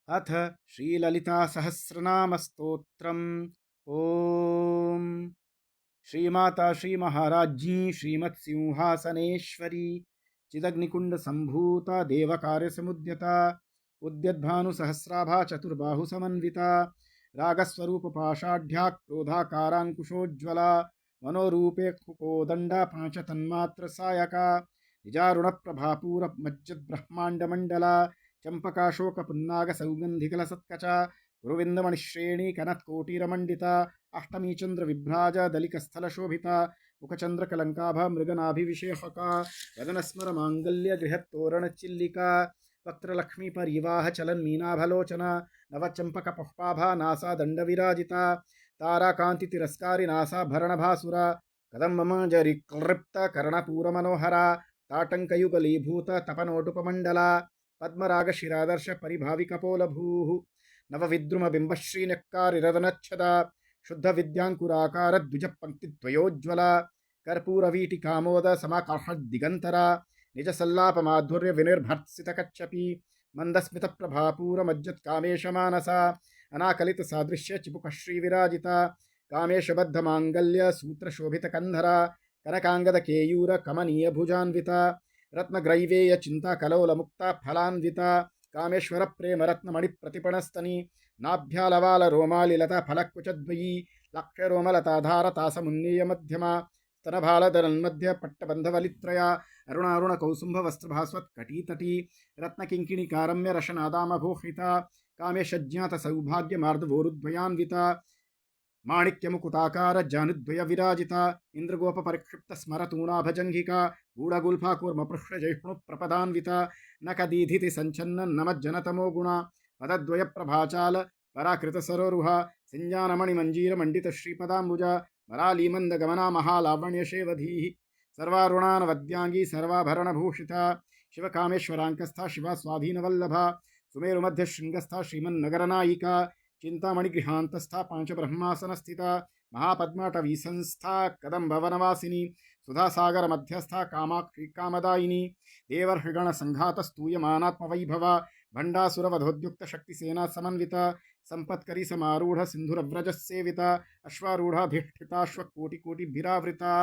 अथ श्रीललितासहस्रनामस्तोत्रम्। ॐ श्रीमाता श्रीमहाराज्ञी श्रीमत्सिंहासनेश्वरी चिदग्निकुण्डसम्भूता देवकार्यसमुद्यता उद्यद्भानुसहस्राभा चतुर्बाहुसमन्विता रागस्वरूपपाषाढ्या क्रोधाकाराङ्कुशोज्ज्वला मनोरूपे कुकोदण्डा पाञ्चतन्मात्रसायका निजारुणप्रभापूरमज्जद्ब्रह्माण्डमण्डला चम्पकाशोकपुन्नागसौगन्धिकलसत्कचा गुरुविन्दमणिश्रेणी कनत्कोटिरमण्डिता अष्टमी चन्द्रविभ्राज दलिकस्थलशोभिता मुखचन्द्रकलङ्काभा मृगनाभिविषेहका वदनस्मरमाङ्गल्यगृहत्तोरणचिल्लिका वक्त्रलक्ष्मीपरिवाह चलन्मीनाभलोचना नवचम्पकपुष्पाभा NASA दण्डविराजिता ताराकान्तितिरस्कारि NASA भरणभासुरा कदम्बमञ्जरीक्लृप्तकर्णपूरमनोहरा ताटङ्कयुगलीभूत तपनोटुपमण्डला पद्मरागशिरादर्श परिभाविकपोलभूः नवविद्रुमबिम्बश्रीनक्कारिरदनच्छदा शुद्धविद्याङ्कुराकारद्विजपङ्क्तिद्वयोज्ज्वला कर्पूरवीटिकामोद समाकाशद्दिगन्तरा निजसल्लापमाधुर्य विनिर्भर्त्सितकच्छपी मन्दस्मितप्रभापूरमज्जत्कामेशमानसा अनाकलितसादृश्य चिबुकश्रीविराजिता कामेशबद्धमाङ्गल्य सूत्रशोभितकन्धरा कनकाङ्गदकेयूरकमनीयभुजान्विता रत्नग्रैवेय चिंता कलोलमुक्ता फलान्विता कामेश्वर प्रेम रत्नमणिप्रतिपणस्तनी नाभ्यालवाल रोमालिलता फलकुचद्वयी लक्ष्यरोमलताधारतासमुन्नीय मध्यमा स्तनभालधरन्मध्य पट्टबन्धवलित्रया अरुणारुणकौसुम्भवस्त्रभास्वत्कटीतटी रत्नकिङ्किणीकारम्य रशनादामभूषिता कामेशज्ञातसौभाग्यमार्दवोरुद्वयान्विता माणिक्यमुकुटाकार जानुद्वय विराजिता इंद्रगोप परिक्षिप्त स्मरतूणाभजंघिका गूढ़गुल्फा कूर्मपृष्ठजैष्णु प्रपदान्विता नखदीधिति संचन्न नमज्जनतमो गुणा पदद्वय प्रभाचाल पराकृत सरोरुहा सिंजानमणिमंजीर मंडित श्रीपदाम्बुजा वरालीमंद गमना महालावण्य शेवधीः सर्वारुणानवद्यांगी सर्वाभरणभूषिता शिवकामेश्वराङ्कस्था शिवा स्वाधीनवल्लभा सुमेरुमध्य शृंगस्था श्रीमन्नगरनायिका चिंतामणिगृहान्तस्था पांचब्रह्मासनस्थिता महापद्माटवी संस्था कदम्बवनवासिनी सुधासागर मध्यस्था कामाक्षी कामदायिनी देवर्षिगण संघात स्तूयमानात्मवैभवा भंडासुरवधोद्युक्त शक्तिसेना समन्विता संपत्करी समारूढ़ सिंधुरव्रजसेविता अश्वारूढ़ाधिष्ठिताश्वकोटिकोटिभिरावृता